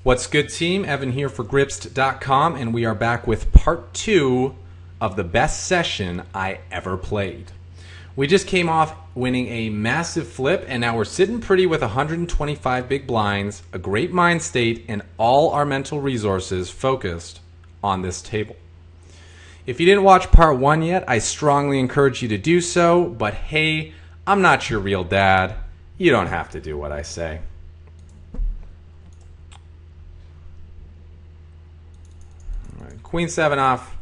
What's good, team? Evan here for Gripst.com, and we are back with part 2 of the best session I ever played. We just came off winning a massive flip, and now we're sitting pretty with 125 big blinds, a great mind state, and all our mental resources focused on this table. If you didn't watch part 1 yet, I strongly encourage you to do so, but hey, I'm not your real dad. You don't have to do what I say. Queen 7 off,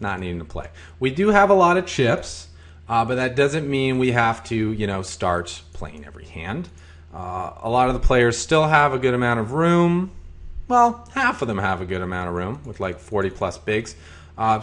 not needing to play. We do have a lot of chips, but that doesn't mean we have to, start playing every hand. A lot of the players still have a good amount of room. Well, half of them have a good amount of room with like 40 plus bigs.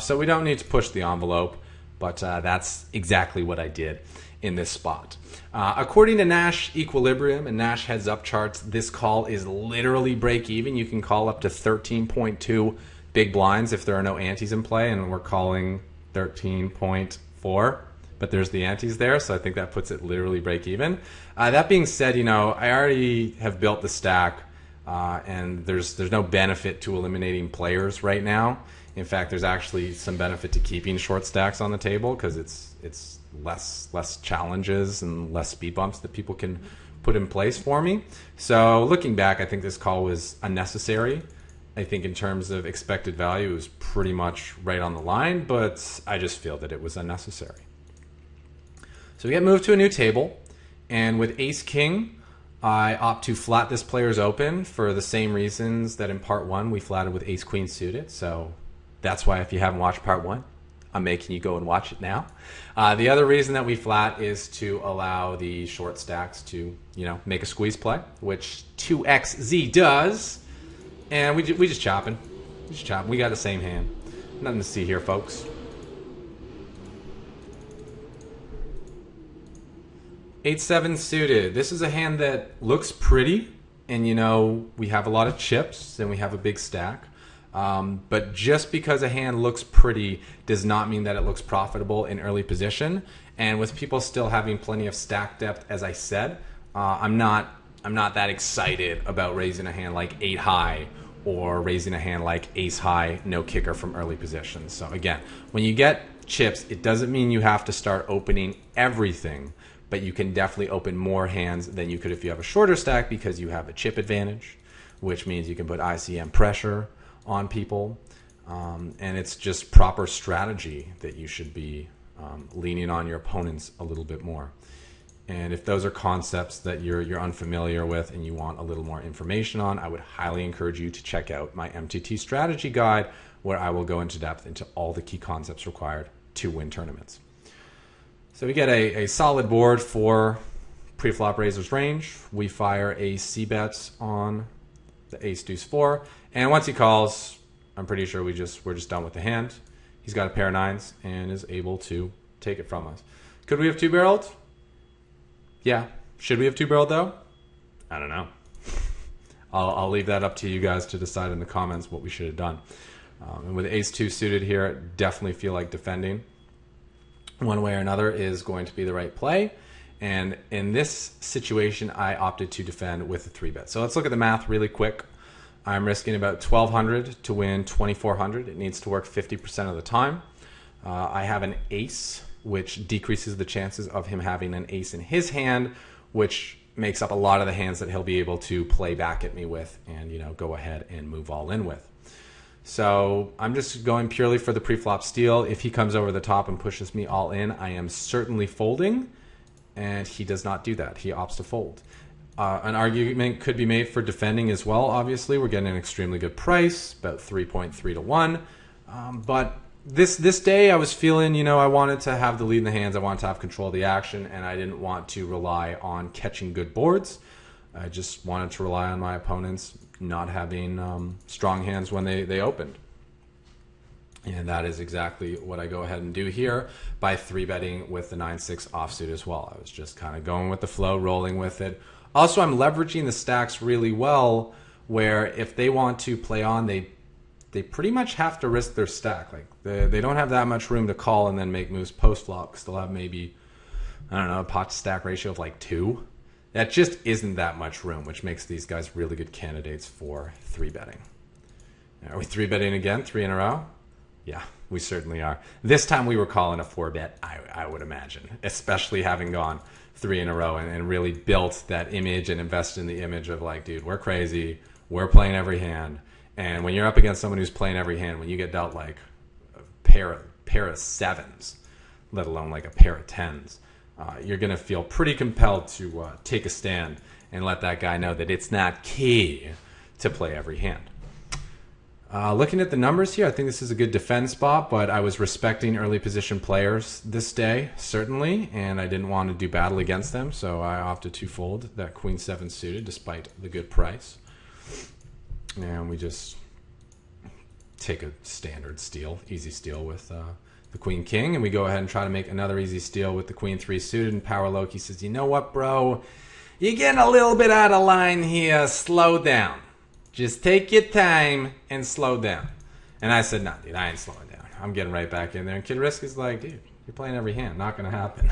So we don't need to push the envelope, but that's exactly what I did in this spot. According to Nash Equilibrium and Nash Heads Up charts, this call is literally break even. You can call up to 13.2 big blinds if there are no antes in play, and we're calling 13.4, but there's the antes there, so I think that puts it literally break even. That being said, I already have built the stack, and there's no benefit to eliminating players right now. In fact, there's actually some benefit to keeping short stacks on the table because it's less challenges and less speed bumps that people can put in place for me. So looking back, I think this call was unnecessary. I think in terms of expected value, it was pretty much right on the line, but I just feel that it was unnecessary. So we get moved to a new table, and with Ace-King, I opt to flat this player's open for the same reasons that in part 1 we flatted with Ace-Queen suited. So that's why if you haven't watched part 1, I'm making you go and watch it now. The other reason that we flat is to allow the short stacks to, make a squeeze play, which 2xz does. And we just chopping. We got the same hand. Nothing to see here, folks. 8-7 suited. This is a hand that looks pretty, and we have a lot of chips and we have a big stack. But just because a hand looks pretty does not mean that it looks profitable in early position. And with people still having plenty of stack depth, as I said, I'm not that excited about raising a hand like 8 high or raising a hand like ace high, no kicker from early positions. So again, when you get chips, it doesn't mean you have to start opening everything, but you can definitely open more hands than you could if you have a shorter stack because you have a chip advantage, which means you can put ICM pressure on people. And it's just proper strategy that you should be leaning on your opponents a little bit more. And if those are concepts that you're unfamiliar with and you want a little more information on, I would highly encourage you to check out my MTT strategy guide, where I will go into depth into all the key concepts required to win tournaments. So we get a solid board for pre-flop raiser's range. We fire a c-bet on the ace deuce 4, and once he calls, I'm pretty sure we're just done with the hand. He's got a pair of 9s and is able to take it from us. Could we have two-barreled? Yeah. Should we have two-barreled though? I don't know. I'll leave that up to you guys to decide in the comments what we should have done. And with ace-2 suited here, I definitely feel like defending one way or another is going to be the right play. And in this situation, I opted to defend with a 3-bet. So let's look at the math really quick. I'm risking about 1,200 to win 2,400. It needs to work 50% of the time. I have an ace, which decreases the chances of him having an ace in his hand, which makes up a lot of the hands that he'll be able to play back at me with and, go ahead and move all in with. So I'm just going purely for the pre-flop steal. If he comes over the top and pushes me all in, I am certainly folding, and he does not do that. He opts to fold. An argument could be made for defending as well, obviously. We're getting an extremely good price, about 3.3 to 1. But this day I was feeling, I wanted to have the lead in the hands. I wanted to have control of the action, and I didn't want to rely on catching good boards. I just wanted to rely on my opponents not having strong hands when they opened. And that is exactly what I go ahead and do here by 3-betting with the 9-6 offsuit as well. I was just kind of going with the flow, rolling with it. Also, I'm leveraging the stacks really well, where if they want to play on, they pretty much have to risk their stack. Like they don't have that much room to call and then make moves post flop, because they'll have maybe, I don't know, a pot to stack ratio of like 2. That just isn't that much room, which makes these guys really good candidates for 3-betting. Are we 3-betting again? 3 in a row? Yeah, we certainly are. This time we were calling a 4-bet, I would imagine, especially having gone 3 in a row and really built that image and invested in the image of like, dude, we're crazy. We're playing every hand. And when you're up against someone who's playing every hand, when you get dealt like a pair of 7s, let alone like a pair of 10s, you're going to feel pretty compelled to take a stand and let that guy know that it's not key to play every hand. Looking at the numbers here, I think this is a good defend spot, but I was respecting early position players this day, certainly, and I didn't want to do battle against them, so I opted to fold that Queen 7 suited despite the good price. And we just take a standard steal, easy steal with the Queen King, and we go ahead and try to make another easy steal with the Queen 3 suited, and Power Loki says, you know what, bro? You're getting a little bit out of line here. Slow down. Just take your time and slow down. And I said, nah, dude, I ain't slowing down. I'm getting right back in there. And Kid Risk is like, dude, you're playing every hand. Not going to happen.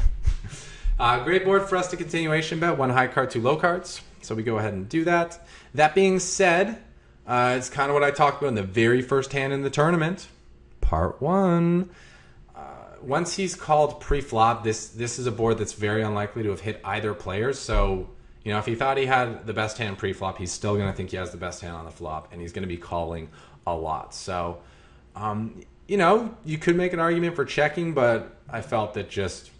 Great board for us to continuation bet. 1 high card, 2 low cards. So we go ahead and do that. That being said, it's kind of what I talked about in the very first hand in the tournament. Part 1. Once he's called pre-flop, this is a board that's very unlikely to have hit either player. So, you know, if he thought he had the best hand pre-flop, he's still going to think he has the best hand on the flop, and he's going to be calling a lot. So, you know, you could make an argument for checking, but I felt that just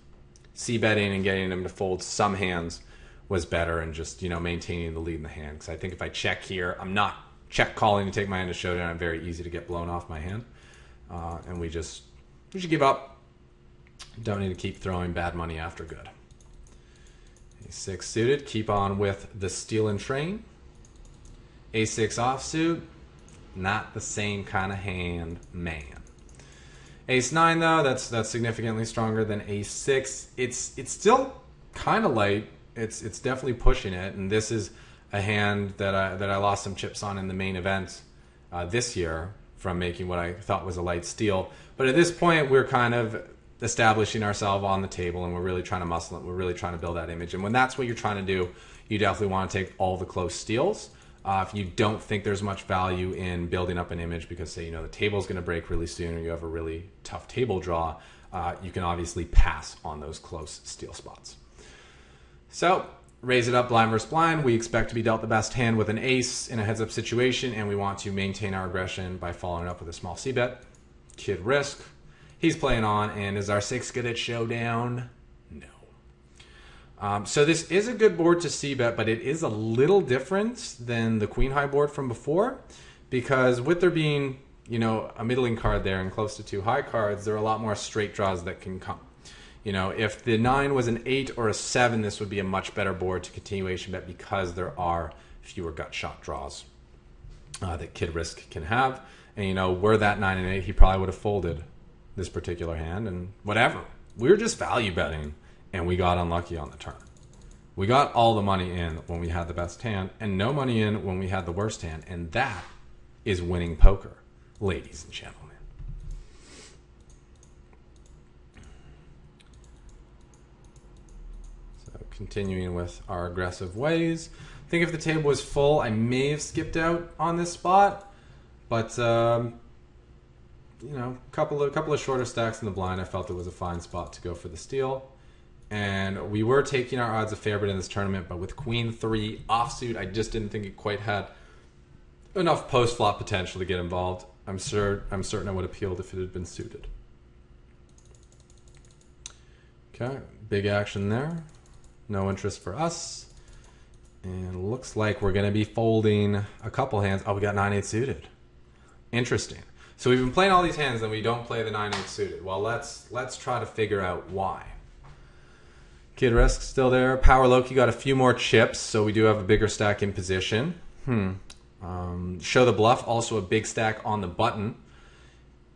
c-betting and getting him to fold some hands was better, and just, you know, maintaining the lead in the hand. Because I think if I check here, I'm not check calling to take my hand to showdown. I'm very easy to get blown off my hand. And we should give up. Don't need to keep throwing bad money after good. A6 suited, keep on with the steal and train. A6 offsuit, not the same kind of hand, man. Ace-9 though, that's significantly stronger than Ace-6. It's still kind of light. It's definitely pushing it, and this is a hand that I lost some chips on in the main event this year from making what I thought was a light steal. But at this point, we're kind of establishing ourselves on the table, and we're really trying to muscle it. We're really trying to build that image. And when that's what you're trying to do, you definitely want to take all the close steals. If you don't think there's much value in building up an image because, say, you know, the table's going to break really soon, or you have a really tough table draw, you can obviously pass on those close steal spots. So, raise it up blind versus blind. We expect to be dealt the best hand with an ace in a heads-up situation, and we want to maintain our aggression by following up with a small c-bet. Kid Risk. He's playing on, and is our 6 good at showdown? No. So this is a good board to c-bet, but it is a little different than the Queen High board from before, because with there being, you know, a middling card there and close to 2 high cards, there are a lot more straight draws that can come. You know, if the 9 was an 8 or a 7, this would be a much better board to continuation bet because there are fewer gut shot draws that Kid Risk can have. And, you know, were that 9 and 8, he probably would have folded this particular hand, and whatever. We were just value betting, and we got unlucky on the turn. We got all the money in when we had the best hand, and no money in when we had the worst hand, and that is winning poker, ladies and gentlemen. So continuing with our aggressive ways. I think if the table was full, I may have skipped out on this spot, but you know, a couple of shorter stacks in the blind, I felt it was a fine spot to go for the steal. And we were taking our odds a fair bit in this tournament, but with Queen 3 offsuit, I just didn't think it quite had enough post-flop potential to get involved. I'm certain I would have appealed if it had been suited. Okay, big action there. No interest for us. And looks like we're going to be folding a couple hands. Oh, we got 9-8 suited. Interesting. So we've been playing all these hands and we don't play the 9-8 suited. Well, let's try to figure out why. Kid Risk still there. Power Loki got a few more chips, so we do have a bigger stack in position. Show the Bluff, also a big stack on the button.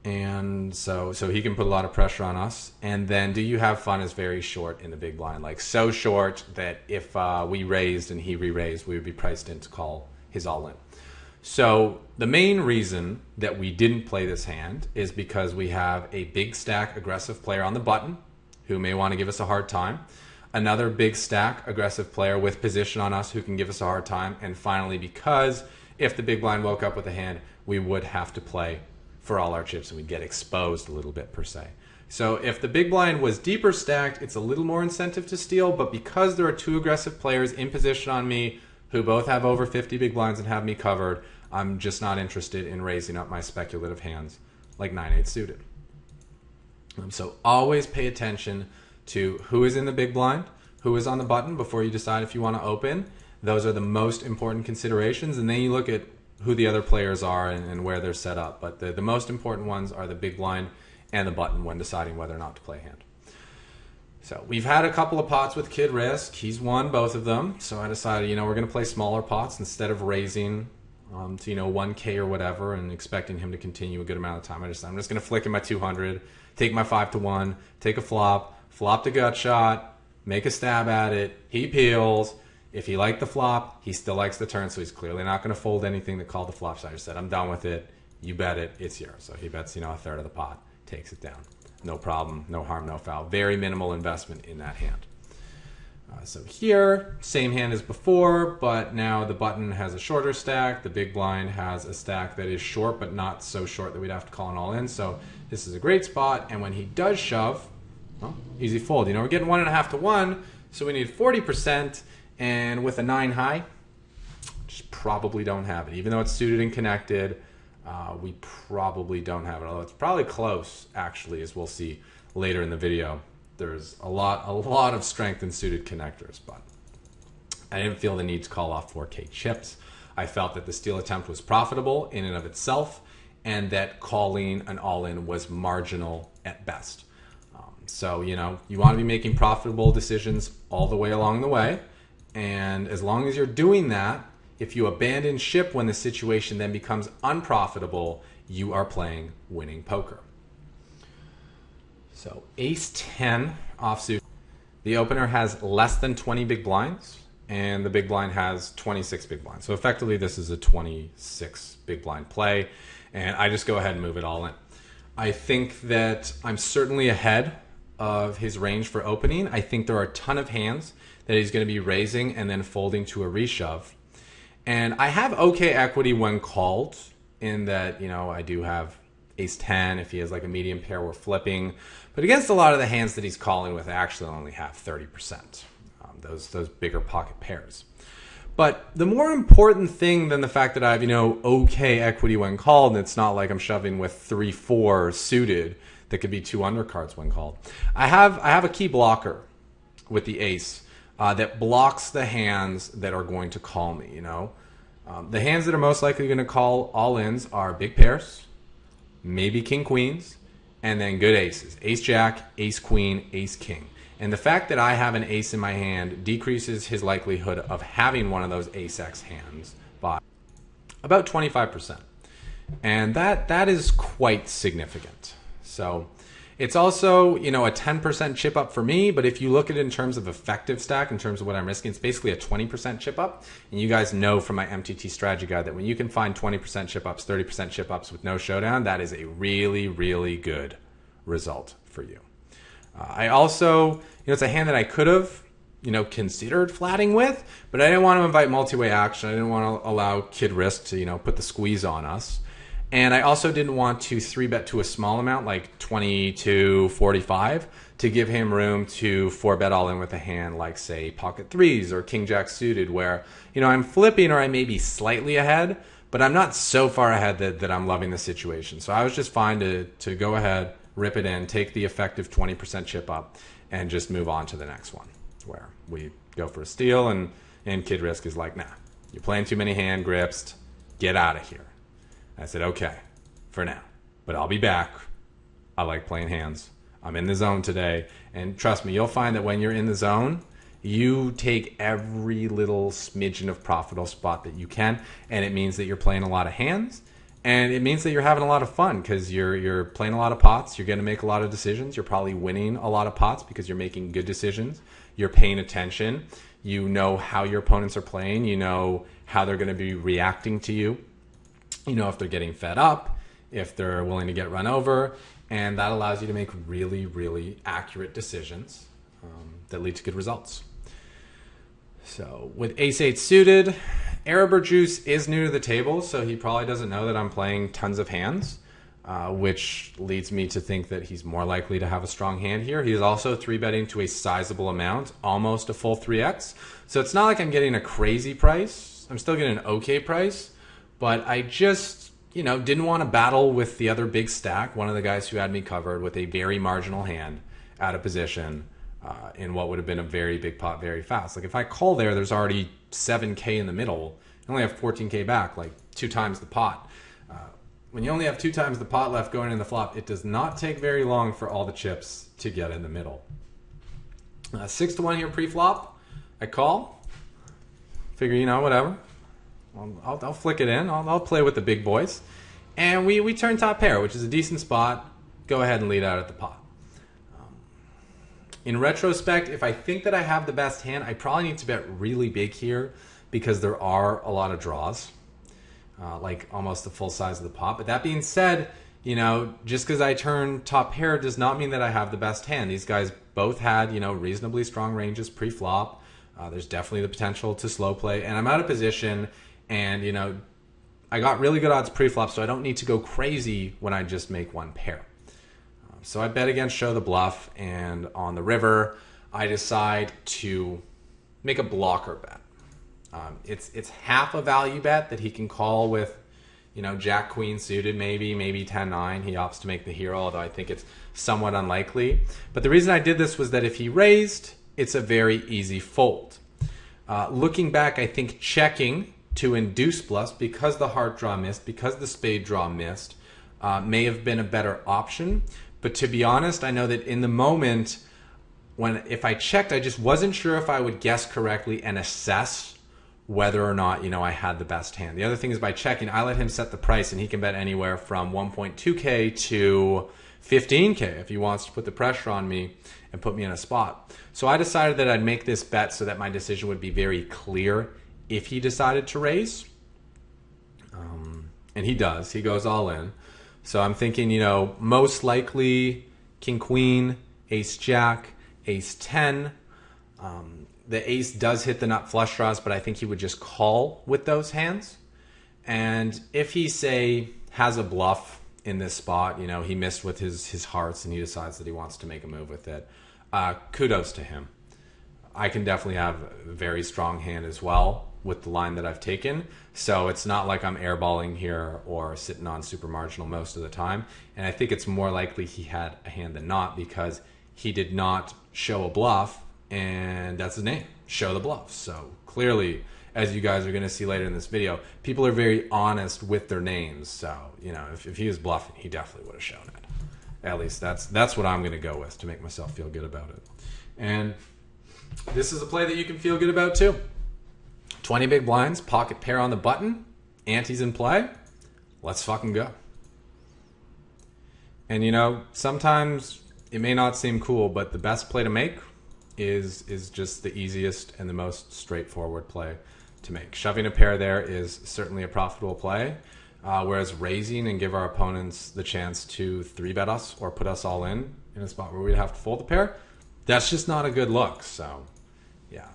And so he can put a lot of pressure on us. And then Do You Have Fun is very short in the big blind. Like, so short that if we raised and he re-raised, we would be priced in to call his all-in. So the main reason that we didn't play this hand is because we have a big stack aggressive player on the button who may want to give us a hard time. Another big stack, aggressive player with position on us who can give us a hard time. And finally, because if the big blind woke up with a hand, we would have to play for all our chips and we'd get exposed a little bit per se. So if the big blind was deeper stacked, it's a little more incentive to steal, but because there are two aggressive players in position on me who both have over 50 big blinds and have me covered, I'm just not interested in raising up my speculative hands like 9-8 suited. So always pay attention to who is in the big blind, who is on the button before you decide if you want to open. Those are the most important considerations, and then you look at who the other players are and where they're set up. But the most important ones are the big blind and the button when deciding whether or not to play a hand. So we've had a couple of pots with Kid Risk. He's won both of them. So I decided, we're going to play smaller pots instead of raising to 1K or whatever and expecting him to continue a good amount of time. I'm just going to flick in my 200, take my 5-1, take a flop to gut shot, make a stab at it. He peels. If he liked the flop, he still likes the turn, so he's clearly not going to fold anything that called the flop. So I just said, I'm done with it. You bet it. It's yours. So he bets, a third of the pot, takes it down. No problem, no harm, no foul. Very minimal investment in that hand. So here, same hand as before, but now the button has a shorter stack. The big blind has a stack that is short, but not so short that we'd have to call an all in. So this is a great spot. And when he does shove, well, easy fold. We're getting 1.5 to 1, so we need 40%. And with a 9 high, just probably don't have it. Even though it's suited and connected, we probably don't have it. Although it's probably close, actually, as we'll see later in the video. There's a lot of strength in suited connectors, but I didn't feel the need to call off 4K chips. I felt that the steal attempt was profitable in and of itself, and that calling an all-in was marginal at best. So, you want to be making profitable decisions all the way along the way. And as long as you're doing that, if you abandon ship when the situation then becomes unprofitable, you are playing winning poker. So ace-10 offsuit. The opener has less than 20 big blinds, and the big blind has 26 big blinds. So effectively, this is a 26 big blind play, and I just go ahead and move it all in. I think that I'm certainly ahead of his range for opening. I think there are a ton of hands that he's going to be raising and then folding to a reshove. And I have okay equity when called in that, I do have ace-10 if he has like a medium pair we're flipping. But against a lot of the hands that he's calling with, I actually only have 30%, those bigger pocket pairs. But the more important thing than the fact that I have, okay equity when called, and it's not like I'm shoving with 3-4 suited that could be 2 undercards when called. I have a key blocker with the ace that blocks the hands that are going to call me, The hands that are most likely going to call all-ins are big pairs, maybe king-queens, and then good aces. Ace-jack, ace-queen, ace-king. And the fact that I have an ace in my hand decreases his likelihood of having one of those ace-x hands by about 25%. And that is quite significant. So it's also, a 10% chip up for me, but if you look at it in terms of effective stack, in terms of what I'm risking, it's basically a 20% chip up. And you guys know from my MTT strategy guide that when you can find 20% chip ups, 30% chip ups with no showdown, that is a really, really good result for you. I also, it's a hand that I could have, considered flatting with, but I didn't want to invite multi-way action. I didn't want to allow Kid Risk to, put the squeeze on us. And I also didn't want to 3-bet to a small amount, like 22, 45, to give him room to 4-bet all in with a hand like, say, pocket threes or king-jack suited, where, I'm flipping or I may be slightly ahead, but I'm not so far ahead that I'm loving the situation. So I was just fine to go ahead, rip it in, take the effective 20% chip up, and just move on to the next one, where we go for a steal, and Kid Risk is like, nah, you're playing too many hand grips, get out of here. I said, okay, for now, but I'll be back. I like playing hands. I'm in the zone today. And trust me, you'll find that when you're in the zone, you take every little smidgen of profitable spot that you can. And it means that you're playing a lot of hands. And it means that you're having a lot of fun because you're playing a lot of pots. You're going to make a lot of decisions. You're probably winning a lot of pots because you're making good decisions. You're paying attention. You know how your opponents are playing. You know how they're going to be reacting to you. If they're getting fed up, if they're willing to get run over, and that allows you to make really, really accurate decisions. that lead to good results. So with ace-8 suited, Erebor Juice is new to the table, so he probably doesn't know that I'm playing tons of hands, which leads me to think that he's more likely to have a strong hand here. He is also 3-betting to a sizable amount, almost a full 3x. So it's not like I'm getting a crazy price. I'm still getting an okay price, but I just, you know, didn't want to battle with the other big stack, one of the guys who had me covered with a very marginal hand out of position in what would have been a very big pot very fast. Like if I call there, there's already 7K in the middle. I only have 14K back, like 2 times the pot. When you only have 2 times the pot left going in the flop, it does not take very long for all the chips to get in the middle. 6-1 here pre-flop. I call. Figure, you know, whatever. I'll flick it in. I'll play with the big boys. And we turn top pair, which is a decent spot. Go ahead and lead out at the pot. In retrospect, if I think that I have the best hand, I probably need to bet really big here because there are a lot of draws, like almost the full size of the pot. But that being said, you know, just because I turn top pair does not mean that I have the best hand. These guys both had, you know, reasonably strong ranges pre-flop. There's definitely the potential to slow play. And I'm out of position, and, you know, I got really good odds pre-flop, so I don't need to go crazy when I just make one pair. So I bet against show the bluff, and on the river, I decide to make a blocker bet. It's half a value bet that he can call with, you know, Jack Queen suited, maybe 10-9. He opts to make the hero, although I think it's somewhat unlikely. But the reason I did this was that if he raised, it's a very easy fold. Looking back, I think checking to induce bluffs because the heart draw missed, because the spade draw missed, may have been a better option. But to be honest, I know that in the moment, if I checked, I just wasn't sure if I would guess correctly and assess whether or not, you know, I had the best hand. The other thing is by checking, I let him set the price, and he can bet anywhere from 1.2K to 15K if he wants to put the pressure on me and put me in a spot. So I decided that I'd make this bet so that my decision would be very clear if he decided to raise. And he does. He goes all in. So I'm thinking, you know, most likely King Queen, Ace Jack, Ace 10. The ace does hit the nut flush draws, but I think he would just call with those hands. And if he, say, has a bluff in this spot, you know, he missed with his hearts and he decides that he wants to make a move with it, kudos to him. I can definitely have a very strong hand as well with the line that I've taken. So it's not like I'm airballing here or sitting on super marginal most of the time. And I think it's more likely he had a hand than not because he did not show a bluff, and that's his name, show the bluff. So clearly, as you guys are going to see later in this video, people are very honest with their names. So, you know, if he was bluffing, he definitely would have shown it. At least that's what I'm going to go with to make myself feel good about it. And this is a play that you can feel good about too. 20 big blinds, pocket pair on the button, ante's in play. Let's fucking go. And you know, sometimes it may not seem cool, but the best play to make is just the easiest and the most straightforward play to make. Shoving a pair there is certainly a profitable play, whereas raising and give our opponents the chance to 3-bet us or put us all in a spot where we'd have to fold a pair, that's just not a good look. So, yeah.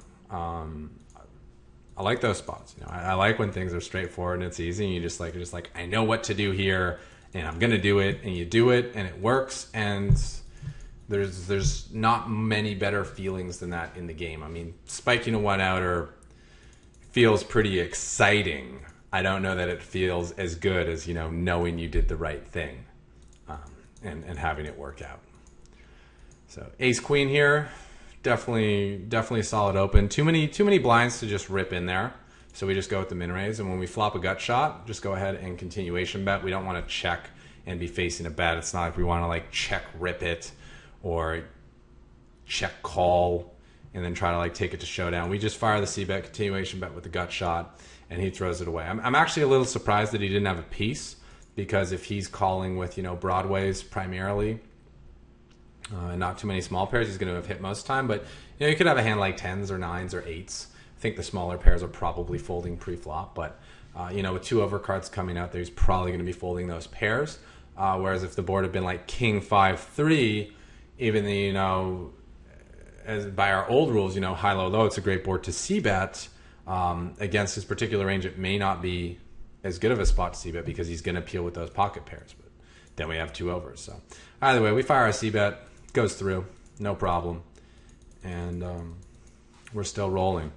I like those spots. You know, I like when things are straightforward and it's easy, and you're just like, I know what to do here, and I'm gonna do it, and you do it, and it works, and there's not many better feelings than that in the game. I mean, spiking a 1-outer feels pretty exciting. I don't know that it feels as good as, you know, knowing you did the right thing and having it work out. So ace queen here. Definitely solid open. Too many blinds to just rip in there. So we just go with the min raise, and when we flop a gut shot, just go ahead and continuation bet. We don't want to check and be facing a bet. It's not like we want to like check rip it or check call and then try to like take it to showdown. We just fire the C bet, continuation bet with the gut shot, and he throws it away. I'm actually a little surprised that he didn't have a piece, because if he's calling with, you know, broadways primarily, and not too many small pairs, he's going to have hit most of the time. But, you know, you could have a hand like 10s or 9s or 8s. I think the smaller pairs are probably folding pre-flop. But, you know, with 2 overcards coming out there, he's probably going to be folding those pairs. Whereas if the board had been like King 5-3, even the, you know, as by our old rules, you know, high, low, low, it's a great board to c-bet. Against his particular range, it may not be as good of a spot to c-bet because he's going to peel with those pocket pairs. But then we have 2 overs. So either way, we fire a c-bet, goes through, no problem. And we're still rolling.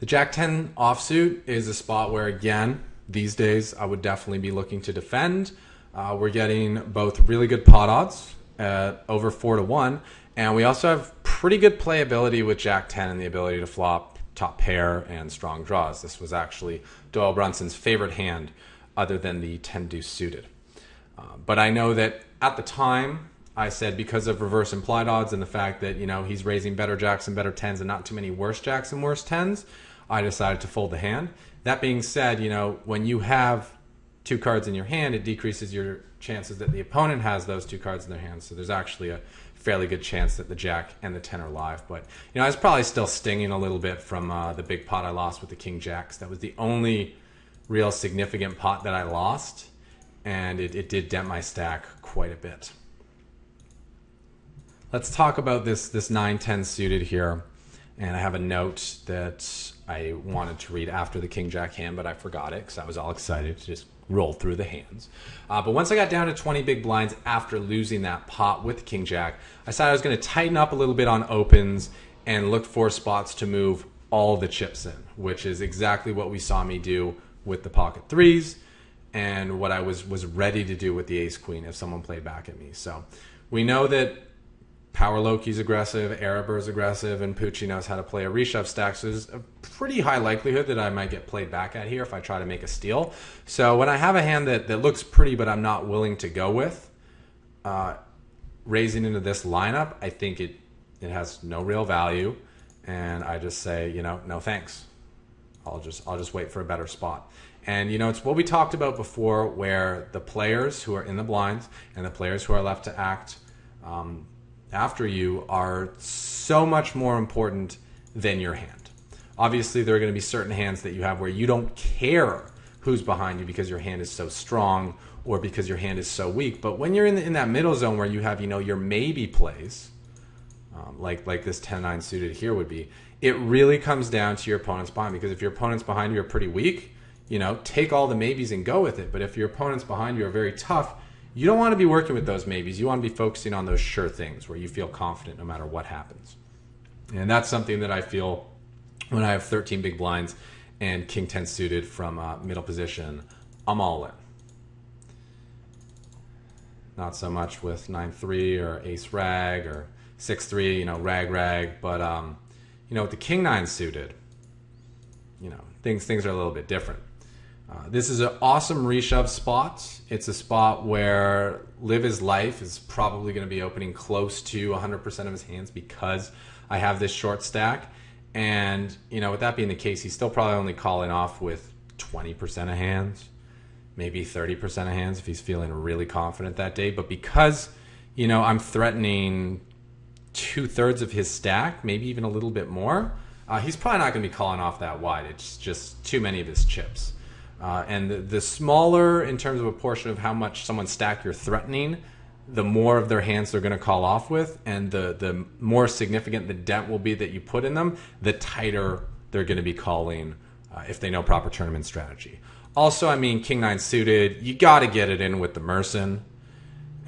The Jack-10 offsuit is a spot where, again, these days I would definitely be looking to defend. We're getting both really good pot odds at over 4-1, and we also have pretty good playability with Jack-10 and the ability to flop top pair and strong draws. This was actually Doyle Brunson's favorite hand other than the 10-deuce suited. But I know that at the time, I said because of reverse implied odds and the fact that, you know, he's raising better jacks and better 10s and not too many worse jacks and worse 10s, I decided to fold the hand. That being said, you know, when you have 2 cards in your hand, it decreases your chances that the opponent has those 2 cards in their hand. So there's actually a fairly good chance that the jack and the 10 are live. But, you know, I was probably still stinging a little bit from the big pot I lost with the king jacks. That was the only real significant pot that I lost, and it did dent my stack quite a bit. Let's talk about this 9-10 suited here. And I have a note that I wanted to read after the king jack hand, but I forgot it because I was all excited to just roll through the hands. But once I got down to 20 big blinds after losing that pot with the king jack, I decided I was going to tighten up a little bit on opens and look for spots to move all the chips in, which is exactly what we saw me do with the pocket 3s and what I was ready to do with the ace queen if someone played back at me. So we know that Power Loki's aggressive, Ereber's aggressive, and Pucci knows how to play a reshove stack, so there's a pretty high likelihood that I might get played back at here if I try to make a steal. So when I have a hand that looks pretty but I'm not willing to go with, raising into this lineup, I think it has no real value, and I just say, you know, no thanks. I'll just wait for a better spot. And, you know, it's what we talked about before, where the players who are in the blinds and the players who are left to act after you are so much more important than your hand. Obviously, there are going to be certain hands that you have where you don't care who's behind you because your hand is so strong or because your hand is so weak. But when you're in that middle zone where you have, you know, your maybe plays, like this 10-9 suited here would be, it really comes down to your opponent's behind. Because if your opponent's behind you are pretty weak, you know, take all the maybes and go with it. But if your opponent's behind you are very tough, you don't want to be working with those maybes. You want to be focusing on those sure things where you feel confident no matter what happens. And that's something that I feel when I have 13 big blinds and king 10 suited from middle position, I'm all in. Not so much with 9-3 or ace rag or 6-3, you know, rag. But, you know, with the king 9 suited, you know, things are a little bit different. This is an awesome reshove spot. It's a spot where Live His Life is probably going to be opening close to 100% of his hands because I have this short stack. And, you know, with that being the case, he's still probably only calling off with 20% of hands, maybe 30% of hands if he's feeling really confident that day. But because, you know, I'm threatening 2/3 of his stack, maybe even a little bit more, he's probably not going to be calling off that wide. It's just too many of his chips. And the smaller in terms of a portion of how much someone's stack you're threatening, the more of their hands they're going to call off with, and the more significant the dent will be that you put in them, the tighter they're going to be calling if they know proper tournament strategy. Also, I mean, king 9 suited, you got to get it in with the Merson.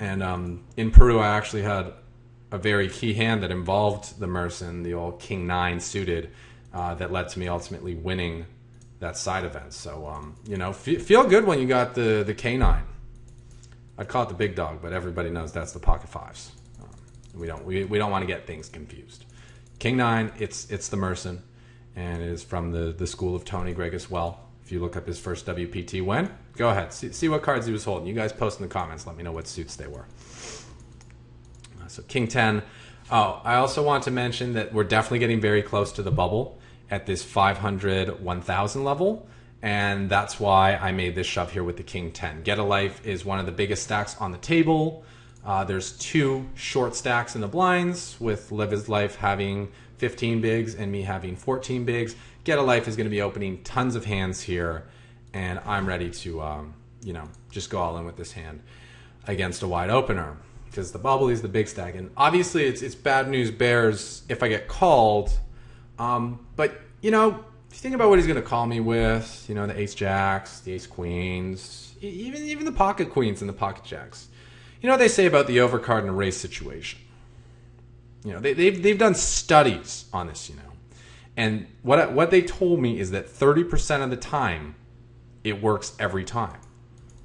And in Peru, I actually had a very key hand that involved the Merson, the old king 9 suited, that led to me ultimately winning that side event. So, you know, feel good when you got the K9. I'd call it the big dog, but everybody knows that's the pocket 5s. We don't want to get things confused. King 9, it's the Merson, and it is from the school of Tony Gregg as well. If you look up his first WPT win, go ahead, see what cards he was holding. You guys post in the comments, let me know what suits they were. So king 10. Oh, I also want to mention that we're definitely getting very close to the bubble at this 500, 1000 level. And that's why I made this shove here with the king 10. Get a Life is one of the biggest stacks on the table. There's 2 short stacks in the blinds, with Live His Life having 15 bigs and me having 14 bigs. Get a Life is going to be opening tons of hands here, and I'm ready to, you know, just go all in with this hand against a wide opener. because the bubble is the big stack. And obviously it's bad news bears if I get called. But, you know, if you think about what he's going to call me with, you know, the ace jacks, the ace queens, even the pocket queens and the pocket jacks. You know what they say about the overcard in a race situation? You know, they've done studies on this, you know. And what they told me is that 30% of the time, it works every time.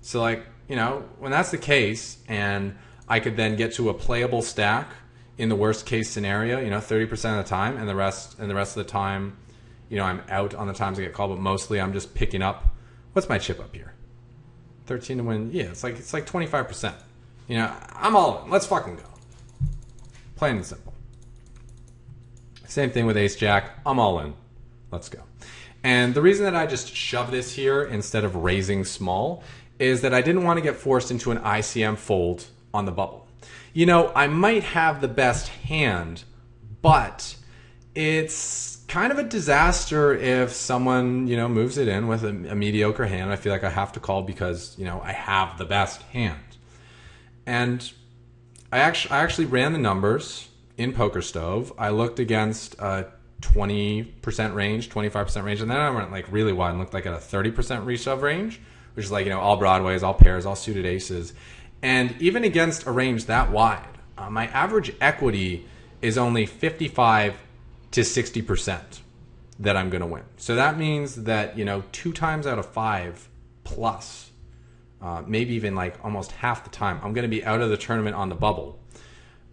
So, like, you know, when that's the case, and I could then get to a playable stack in the worst case scenario, you know, 30% of the time, and the rest of the time, you know, I'm out on the times I get called, but mostly I'm just picking up. What's my chip up here? 13 to win. Yeah, it's like 25%. You know, I'm all in. Let's fucking go. Plain and simple. Same thing with ace jack. I'm all in. Let's go. And the reason that I just shove this here instead of raising small is that I didn't want to get forced into an ICM fold on the bubble. You know, I might have the best hand, but it's kind of a disaster if someone, you know, moves it in with a mediocre hand. I feel like I have to call because, you know, I have the best hand. And I actually ran the numbers in PokerStove. I looked against a 20% range, 25% range, and then I went like really wide and looked like at a 30% reshove range, which is like, you know, all broadways, all pairs, all suited aces. And even against a range that wide, my average equity is only 55 to 60% that I'm going to win. So that means that, you know, 2 times out of 5 plus, maybe even like almost half the time, I'm going to be out of the tournament on the bubble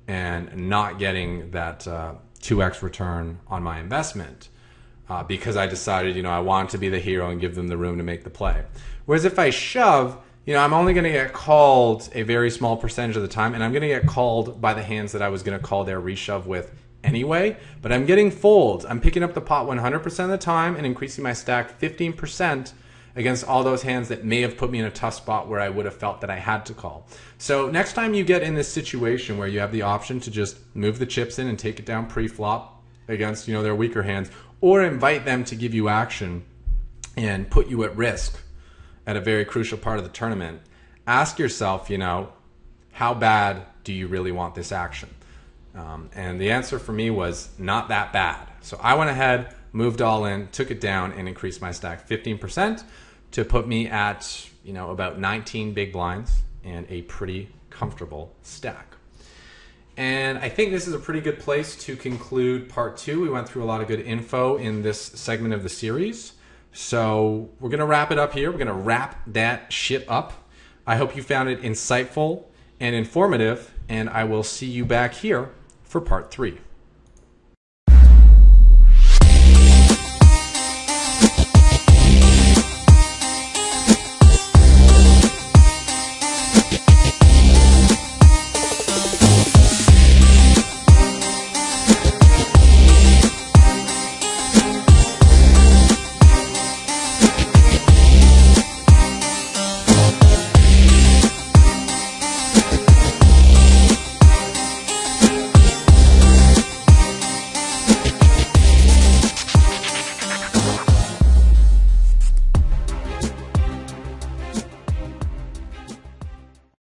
and not getting that 2x return on my investment because I decided, you know, I want to be the hero and give them the room to make the play. Whereas if I shove, you know, I'm only going to get called a very small percentage of the time, and I'm going to get called by the hands that I was going to call their reshove with anyway, but I'm getting folds. I'm picking up the pot 100% of the time and increasing my stack 15% against all those hands that may have put me in a tough spot where I would have felt that I had to call. So next time you get in this situation where you have the option to just move the chips in and take it down pre-flop against, you know, their weaker hands, or invite them to give you action and put you at risk at a very crucial part of the tournament, ask yourself, you know, how bad do you really want this action? And the answer for me was not that bad. So I went ahead, moved all in, took it down, and increased my stack 15% to put me at, you know, about 19 big blinds and a pretty comfortable stack. And I think this is a pretty good place to conclude part 2. We went through a lot of good info in this segment of the series. So we're going to wrap it up here. We're going to wrap that shit up. I hope you found it insightful and informative, and I will see you back here for part 3.